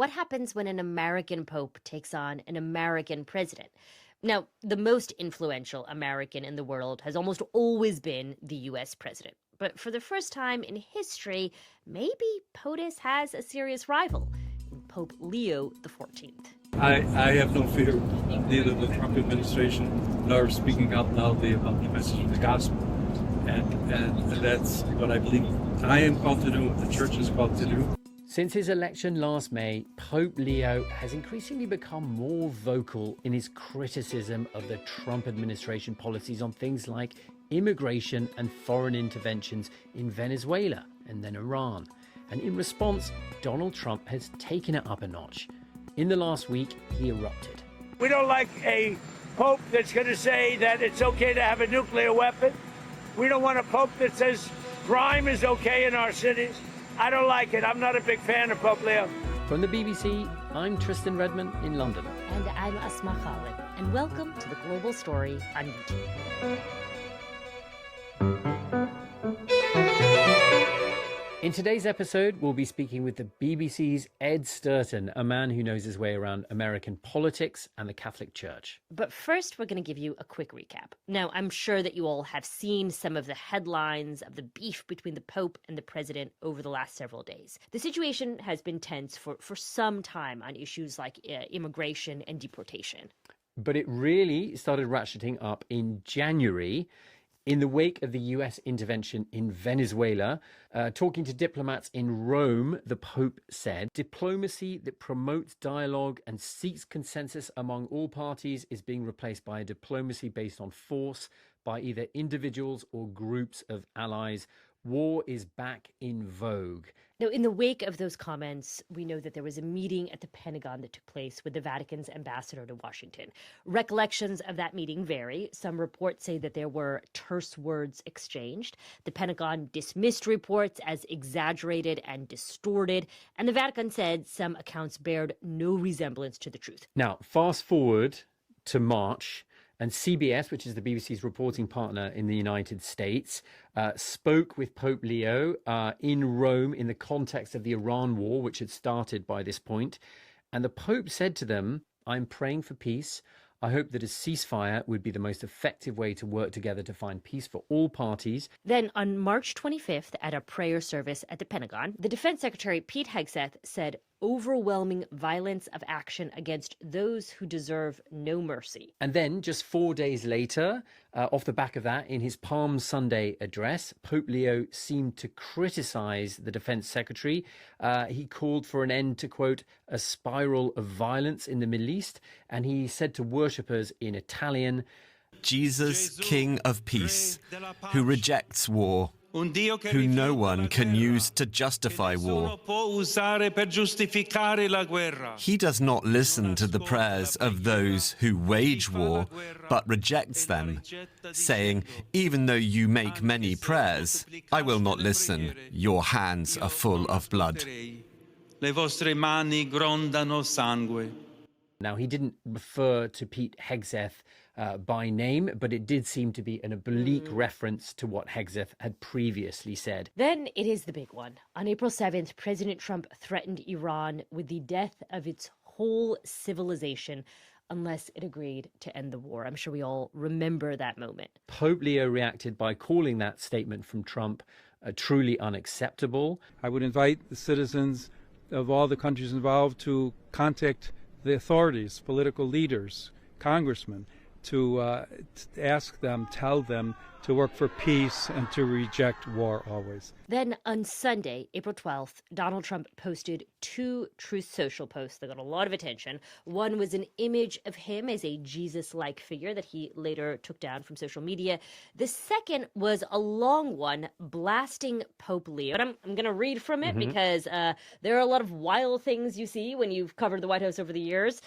What happens when an American pope takes on an American president? Now, the most influential American in the world has almost always been the US president. But for the first time in history, maybe POTUS has a serious rival, Pope Leo XIV. I have no fear, neither the Trump administration nor speaking out loudly about the message of the gospel. And that's what I believe I am called to do, what the church is called to do. Since his election last May, Pope Leo has increasingly become more vocal in his criticism of the Trump administration policies on things like immigration and foreign interventions in Venezuela and then Iran. And in response, Donald Trump has taken it up a notch. In the last week, he erupted. We don't like a pope that's going to say that it's okay to have a nuclear weapon. We don't want a pope that says crime is okay in our cities. I don't like it. I'm not a big fan of Pope Leo. From the BBC, I'm Tristan Redmond in London. And I'm Asma Khalid. And welcome to The Global Story on YouTube. In today's episode, we'll be speaking with the BBC's Ed Stourton, a man who knows his way around American politics and the Catholic Church. But first, we're going to give you a quick recap. Now, I'm sure that you all have seen some of the headlines of the beef between the Pope and the President over the last several days. The situation has been tense for some time on issues like immigration and deportation. But it really started ratcheting up in January. In the wake of the US intervention in Venezuela, talking to diplomats in Rome, the Pope said, diplomacy that promotes dialogue and seeks consensus among all parties is being replaced by a diplomacy based on force by either individuals or groups of allies. War is back in vogue. Now, in the wake of those comments, we know that there was a meeting at the Pentagon that took place with the Vatican's ambassador to Washington. Recollections of that meeting vary. Some reports say that there were terse words exchanged. The Pentagon dismissed reports as exaggerated and distorted, and the Vatican said some accounts bared no resemblance to the truth. Now, fast forward to March, and CBS, which is the BBC's reporting partner in the United States, spoke with Pope Leo in Rome in the context of the Iran war, which had started by this point. And the Pope said to them, "I'm praying for peace. I hope that a ceasefire would be the most effective way to work together to find peace for all parties." Then on March 25th, at a prayer service at the Pentagon, the Defense Secretary Pete Hegseth said overwhelming violence of action against those who deserve no mercy. And then just 4 days later, off the back of that, in his Palm Sunday address, Pope Leo seemed to criticize the Defense Secretary. He called for an end to, quote, a spiral of violence in the Middle East. And he said to worshippers in Italian, Jesus, King of Peace, who rejects war, who no one can use to justify war. He does not listen to the prayers of those who wage war, but rejects them, saying, even though you make many prayers, I will not listen. Your hands are full of blood. Now, he didn't refer to Pete Hegseth by name, but it did seem to be an oblique reference to what Hegseth had previously said. Then it is the big one. On April 7th, President Trump threatened Iran with the death of its whole civilization unless it agreed to end the war. I'm sure we all remember that moment. Pope Leo reacted by calling that statement from Trump truly unacceptable. I would invite the citizens of all the countries involved to contact the authorities, political leaders, congressmen, to ask them, tell them to work for peace and to reject war always. Then on Sunday, April 12th, Donald Trump posted 2 Truth Social posts that got a lot of attention. One was an image of him as a Jesus-like figure that he later took down from social media. The second was a long one blasting Pope Leo. And I'm going to read from it because there are a lot of wild things you see when you've covered the White House over the years.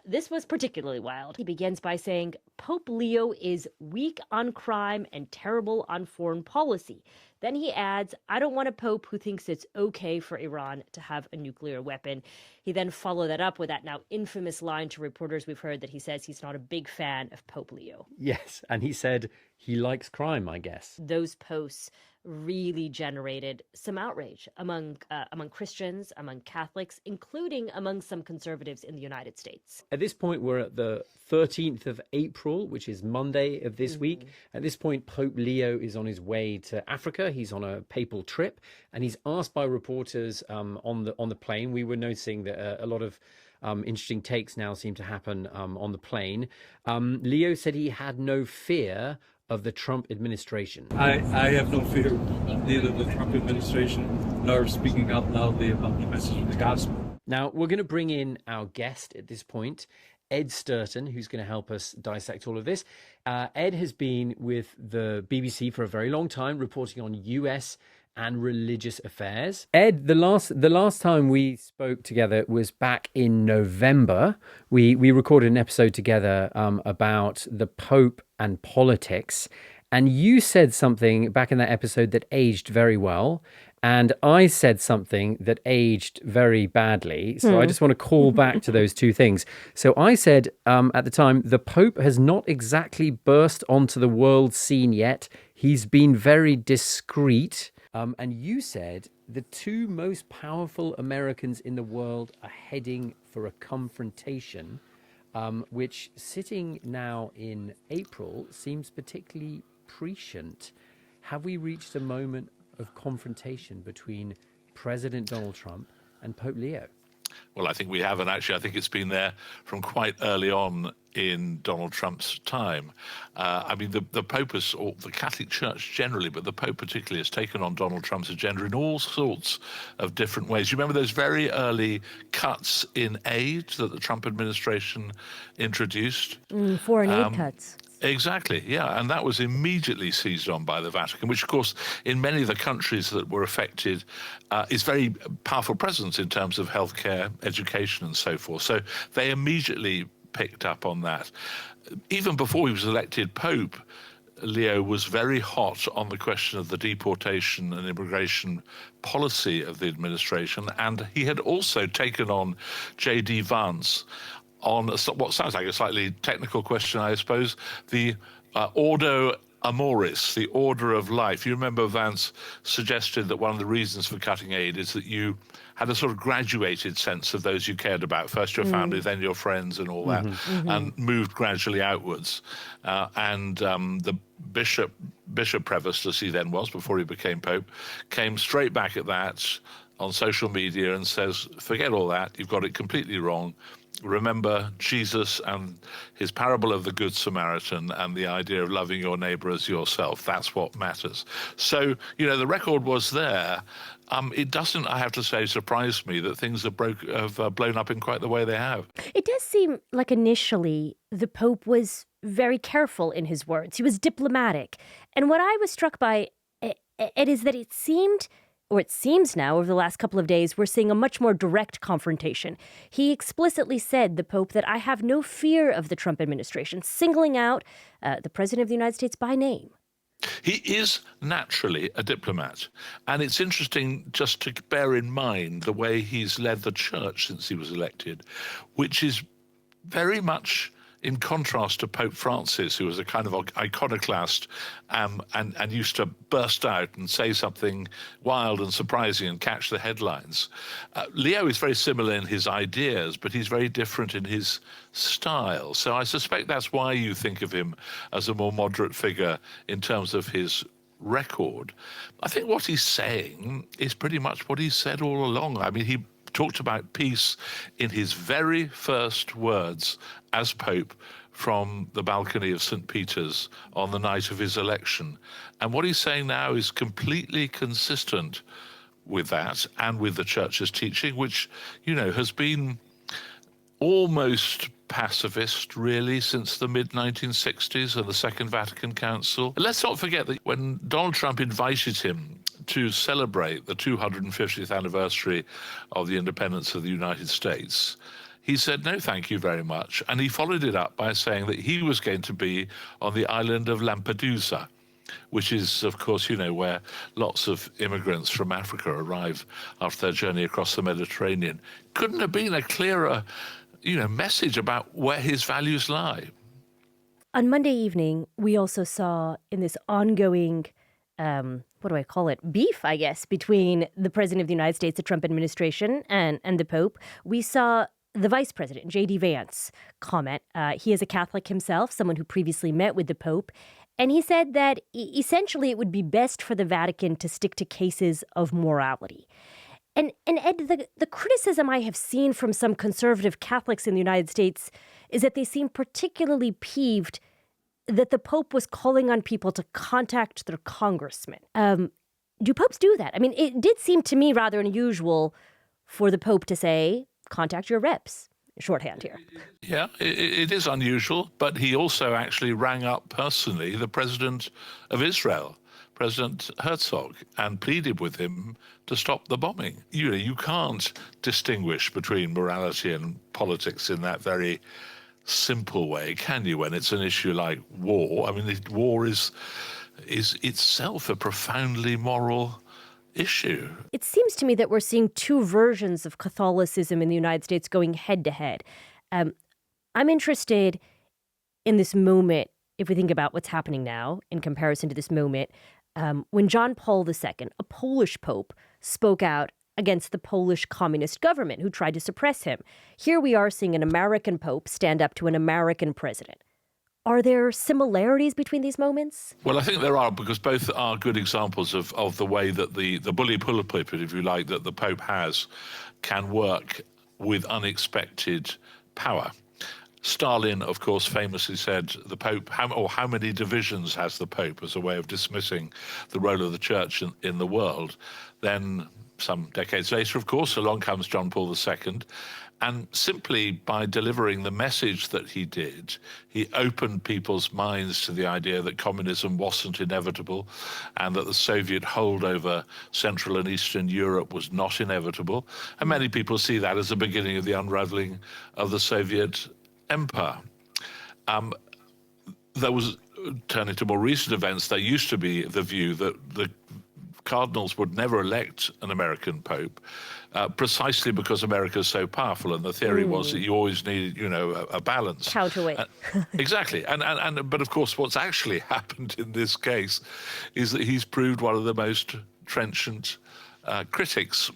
This was particularly wild. He begins by saying, Pope Leo is weak on crime and terrible on foreign policy. Then he adds, I don't want a pope who thinks it's okay for Iran to have a nuclear weapon. He then followed that up with that now infamous line to reporters we've heard that he says he's not a big fan of Pope Leo. Yes, and he said he likes crime, I guess. Those posts really generated some outrage among Christians, among Catholics, including among some conservatives in the United States. At this point, we're at the 13th of April, which is Monday of this week. At this point, Pope Leo is on his way to Africa. He's on a papal trip, and he's asked by reporters on the plane. We were noticing that a lot of interesting takes now seem to happen on the plane. Leo said he had no fear of the Trump administration. I have no fear of neither the Trump administration nor speaking out loudly about the message of the gospel. Now, we're going to bring in our guest at this point, Ed Stourton, who's going to help us dissect all of this. Ed has been with the BBC for a very long time, reporting on US and religious affairs. Ed, the last time we spoke together was back in November. We recorded an episode together about the Pope and politics, and you said something back in that episode that aged very well, and I said something that aged very badly. So I just want to call back to those two things. So I said at the time, the Pope has not exactly burst onto the world scene yet. He's been very discreet. And you said the two most powerful Americans in the world are heading for a confrontation, which sitting now in April seems particularly prescient. Have we reached a moment of confrontation between President Donald Trump and Pope Leo? Well, I think we have, and actually I think it's been there from quite early on in Donald Trump's time. I mean, the Pope has, or the Catholic Church generally, but the Pope particularly, has taken on Donald Trump's agenda in all sorts of different ways. You remember those very early cuts in aid that the Trump administration introduced? Foreign aid cuts. Exactly, yeah. And that was immediately seized on by the Vatican, which, of course, in many of the countries that were affected, is very powerful presence in terms of healthcare, education, and so forth. So they immediately picked up on that. Even before he was elected Pope, Leo was very hot on the question of the deportation and immigration policy of the administration. And he had also taken on J.D. Vance on what sounds like a slightly technical question, I suppose, the Ordo Amoris, the order of life. You remember Vance suggested that one of the reasons for cutting aid is that you had a sort of graduated sense of those you cared about. First your family, then your friends and all that, and moved gradually outwards. The bishop Prevost, as he then was before he became Pope, came straight back at that on social media and says, forget all that, you've got it completely wrong. Remember Jesus and his parable of the Good Samaritan and the idea of loving your neighbor as yourself. That's what matters. So, the record was there. It doesn't, I have to say, surprise me that things have blown up in quite the way they have. It does seem like initially the Pope was very careful in his words. He was diplomatic. And what I was struck by, it is that it seems now, over the last couple of days, we're seeing a much more direct confrontation. He explicitly said, the Pope, that I have no fear of the Trump administration, singling out the President of the United States by name. He is naturally a diplomat. And it's interesting just to bear in mind the way he's led the church since he was elected, which is very much in contrast to Pope Francis, who was a kind of iconoclast and used to burst out and say something wild and surprising and catch the headlines. Leo is very similar in his ideas, but he's very different in his style. So I suspect that's why you think of him as a more moderate figure in terms of his record. I think what he's saying is pretty much what he's said all along. I mean, he talked about peace in his very first words as Pope from the balcony of St. Peter's on the night of his election. And what he's saying now is completely consistent with that and with the Church's teaching, which, has been almost pacifist, really, since the mid-1960s and the Second Vatican Council. Let's not forget that when Donald Trump invited him to celebrate the 250th anniversary of the independence of the United States, he said, no, thank you very much. And he followed it up by saying that he was going to be on the island of Lampedusa, which is, of course, where lots of immigrants from Africa arrive after their journey across the Mediterranean. Couldn't have been a clearer, message about where his values lie. On Monday evening, we also saw in this ongoing what do I call it? Beef, I guess, between the president of the United States, the Trump administration, and the Pope. We saw the vice president, J.D. Vance, comment. He is a Catholic himself, someone who previously met with the Pope. And he said that essentially it would be best for the Vatican to stick to cases of morality. And Ed, the criticism I have seen from some conservative Catholics in the United States is that they seem particularly peeved that the Pope was calling on people to contact their congressmen. Do popes do that? I mean, it did seem to me rather unusual for the Pope to say, contact your reps. Shorthand here. Yeah, it is unusual, but he also actually rang up personally the president of Israel, President Herzog, and pleaded with him to stop the bombing. You can't distinguish between morality and politics in that very simple way, can you, when it's an issue like war? I mean, war is itself a profoundly moral issue. It seems to me that we're seeing two versions of Catholicism in the United States going head to head. I'm interested in this moment, if we think about what's happening now in comparison to this moment, when John Paul II, a Polish pope, spoke out against the Polish communist government who tried to suppress him. Here we are seeing an American pope stand up to an American president. Are there similarities between these moments? Well, I think there are, because both are good examples of the way that the bully pulpit, if you like, that the Pope has, can work with unexpected power. Stalin, of course, famously said, the Pope, how many divisions has the Pope, as a way of dismissing the role of the Church in the world. Then, some decades later, of course, along comes John Paul II, and simply by delivering the message that he did, he opened people's minds to the idea that communism wasn't inevitable and that the Soviet hold over Central and Eastern Europe was not inevitable. And many people see that as the beginning of the unraveling of the Soviet empire. There was, turning to more recent events, there used to be the view that the cardinals would never elect an American pope, precisely because America is so powerful, and the theory was that you always need, a balance. Counterweight. Exactly, but of course, what's actually happened in this case is that he's proved one of the most trenchant critics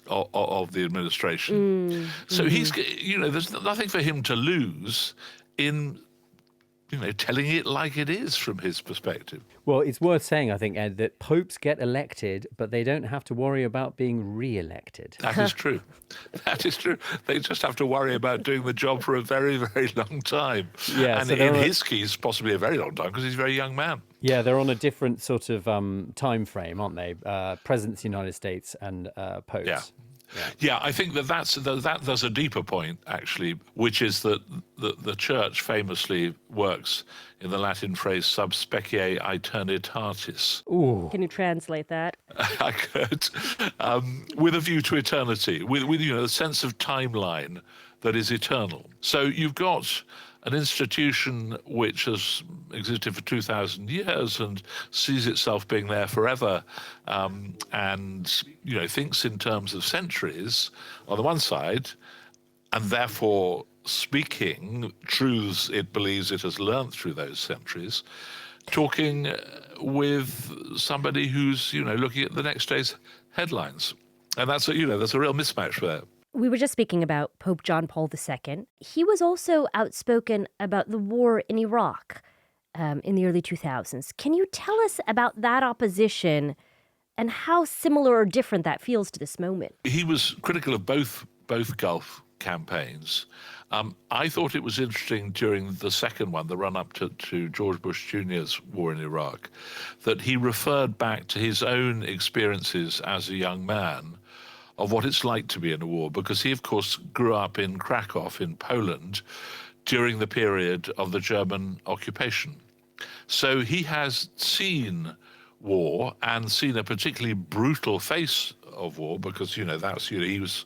of the administration. So he's, there's nothing for him to lose in, telling it like it is from his perspective. Well, it's worth saying, I think, Ed, that popes get elected, but they don't have to worry about being re-elected. That is true. That is true. They just have to worry about doing the job for a very, very long time. Yeah, and so in his case, possibly a very long time, because he's a very young man. Yeah, they're on a different sort of time frame, aren't they? Presidents of the United States and popes. Yeah. Yeah, I think that there's a deeper point, actually, which is that the Church famously works in the Latin phrase sub specie aeternitatis. Ooh. Can you translate that? I could. With a view to eternity, with a sense of timeline that is eternal. So you've got an institution which has existed for 2,000 years and sees itself being there forever, and thinks in terms of centuries on the one side, and therefore speaking truths it believes it has learnt through those centuries, talking with somebody who's looking at the next day's headlines, and that's a real mismatch there. We were just speaking about Pope John Paul II. He was also outspoken about the war in Iraq in the early 2000s. Can you tell us about that opposition and how similar or different that feels to this moment? He was critical of both Gulf campaigns. I thought it was interesting during the second one, the run-up to George Bush Jr.'s war in Iraq, that he referred back to his own experiences as a young man of what it's like to be in a war, because he, of course, grew up in Krakow in Poland during the period of the German occupation. So he has seen war and seen a particularly brutal face of war, because, he was,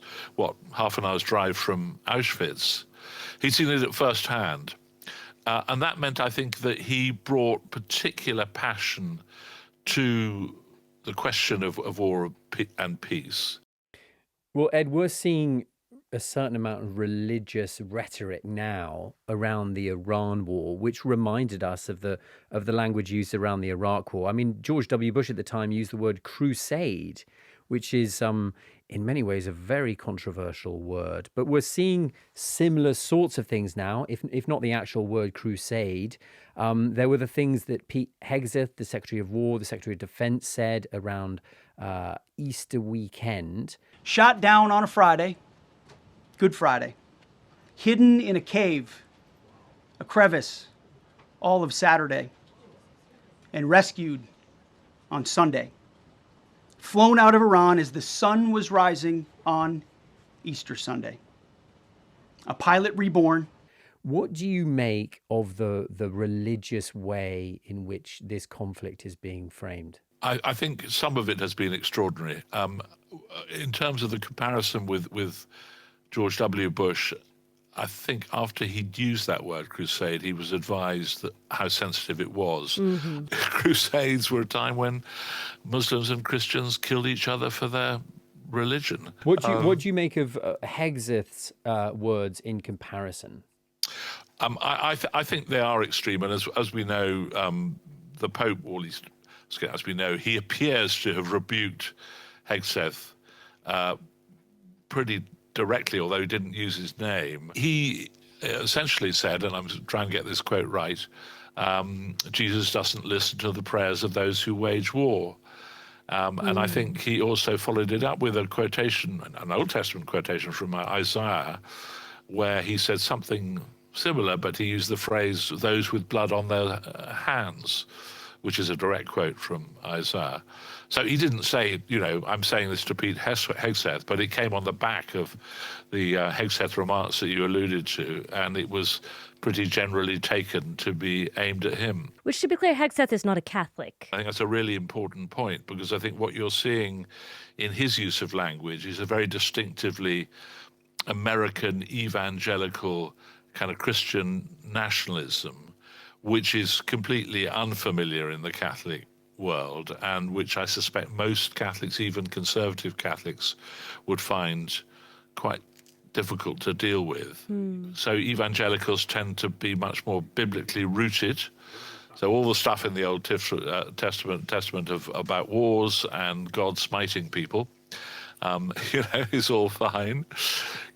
half an hour's drive from Auschwitz. He'd seen it at first hand. And that meant, I think, that he brought particular passion to the question of war and peace. Well, Ed, we're seeing a certain amount of religious rhetoric now around the Iran war, which reminded us of the language used around the Iraq war. I mean, George W. Bush at the time used the word crusade, which is in many ways a very controversial word. But we're seeing similar sorts of things now, if not the actual word crusade. There were the things that Pete Hegseth, the Secretary of War, the Secretary of Defense, said around Easter weekend. Shot down on a Friday, Good Friday, hidden in a cave, a crevice, all of Saturday, and rescued on Sunday. Flown out of Iran as the sun was rising on Easter Sunday. A pilot reborn. What do you make of the religious way in which this conflict is being framed? I think some of it has been extraordinary. In terms of the comparison with George W. Bush, I think after he'd used that word crusade, he was advised that how sensitive it was. Mm-hmm. Crusades were a time when Muslims and Christians killed each other for their religion. What do you make of Hegseth's words in comparison? I think they are extreme, and as we know, the Pope, or at least as we know, he appears to have rebuked Hegseth pretty directly, although he didn't use his name. He essentially said, and I'm trying to get this quote right, Jesus doesn't listen to the prayers of those who wage war. And I think he also followed it up with a quotation, an Old Testament quotation from Isaiah, where he said something similar, but he used the phrase, those with blood on their hands, which is a direct quote from Isaiah. So he didn't say, I'm saying this to Pete Hegseth, but it came on the back of the Hegseth remarks that you alluded to, and it was pretty generally taken to be aimed at him. Which, to be clear, Hegseth is not a Catholic. I think that's a really important point, because I think what you're seeing in his use of language is a very distinctively American evangelical kind of Christian nationalism, which is completely unfamiliar in the Catholic world, and which I suspect most Catholics, even conservative Catholics, would find quite difficult to deal with. So evangelicals tend to be much more biblically rooted. So all the stuff in the Old Testament about wars and God smiting people, is all fine.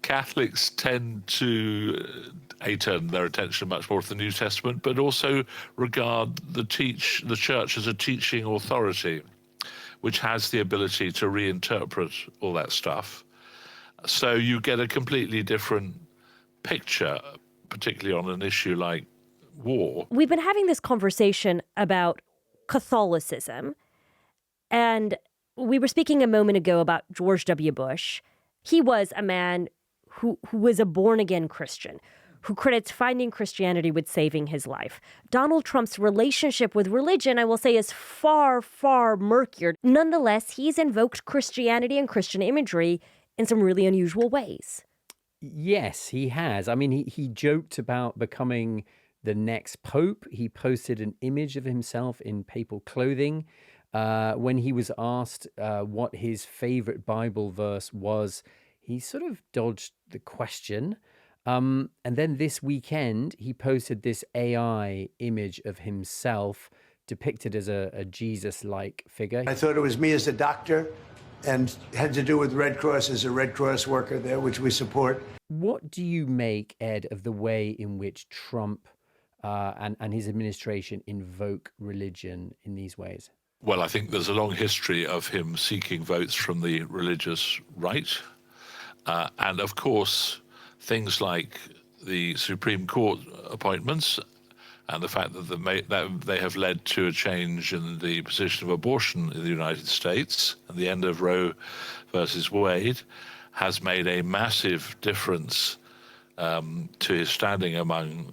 Catholics tend to turn their attention much more to the New Testament, but also regard the church as a teaching authority, which has the ability to reinterpret all that stuff. So you get a completely different picture, particularly on an issue like war. We've been having this conversation about Catholicism, and we were speaking a moment ago about George W. Bush. He was a man who was a born-again Christian, who credits finding Christianity with saving his life. Donald Trump's relationship with religion, I will say, is far, far murkier. Nonetheless, he's invoked Christianity and Christian imagery in some really unusual ways. Yes, he has. I mean, he joked about becoming the next pope. He posted an image of himself in papal clothing. When he was asked what his favorite Bible verse was, he sort of dodged the question. And then this weekend, he posted this AI image of himself depicted as a Jesus-like figure. I thought it was me as a doctor, and had to do with Red Cross as a Red Cross worker there, which we support. What do you make, Ed, of the way in which Trump and his administration invoke religion in these ways? Well, I think there's a long history of him seeking votes from the religious right. And of course, things like the Supreme Court appointments and the fact that they have led to a change in the position of abortion in the United States, and the end of Roe versus Wade has made a massive difference to his standing among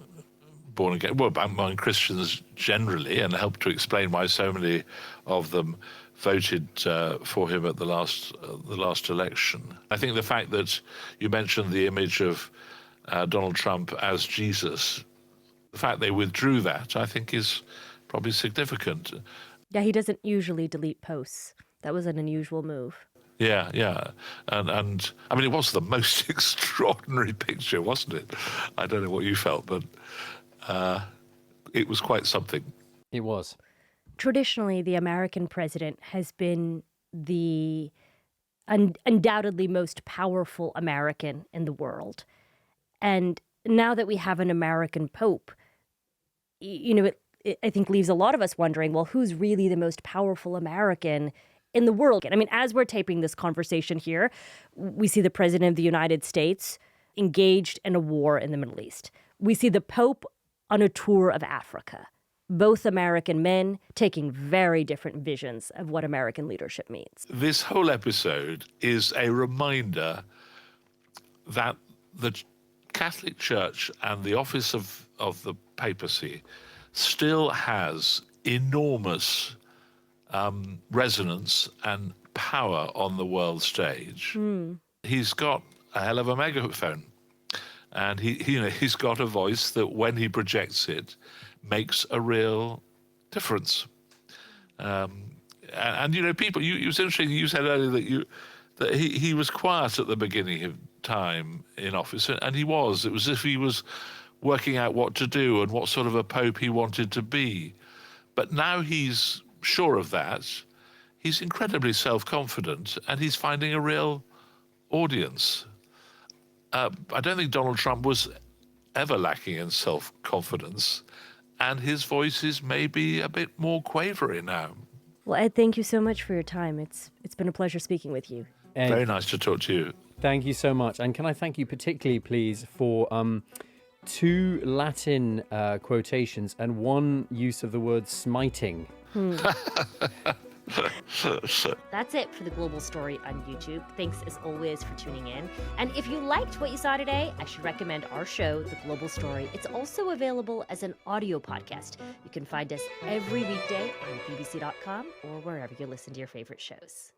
among Christians generally, and helped to explain why so many of them voted for him at the last election. I think the fact that you mentioned the image of Donald Trump as Jesus, the fact they withdrew that, I think, is probably significant. Yeah, he doesn't usually delete posts. That was an unusual move. Yeah, yeah. And I mean, it was the most extraordinary picture, wasn't it? I don't know what you felt, but it was quite something. It was. Traditionally, the American president has been the undoubtedly most powerful American in the world. And now that we have an American pope, it I think leaves a lot of us wondering, well, who's really the most powerful American in the world? I mean, as we're taping this conversation here, we see the president of the United States engaged in a war in the Middle East. We see the Pope on a tour of Africa. Both American men taking very different visions of what American leadership means. This whole episode is a reminder that the Catholic Church and the office of the papacy still has enormous resonance and power on the world stage. He's got a hell of a megaphone, and he's got a voice that when he projects it makes a real difference. And people, it was interesting. You said earlier that he was quiet at the beginning of time in office, and he was. It was as if he was working out what to do and what sort of a pope he wanted to be. But now he's sure of that. He's incredibly self-confident, and he's finding a real audience. I don't think Donald Trump was ever lacking in self-confidence, and his voice is maybe a bit more quavery now. Well, Ed, thank you so much for your time. It's been a pleasure speaking with you. Ed, very nice to talk to you. Thank you so much. And can I thank you particularly, please, for 2 Latin quotations and 1 use of the word smiting. That's it for The Global Story on YouTube. Thanks as always for tuning in. And if you liked what you saw today, I should recommend our show, The Global Story. It's also available as an audio podcast. You can find us every weekday on bbc.com or wherever you listen to your favorite shows.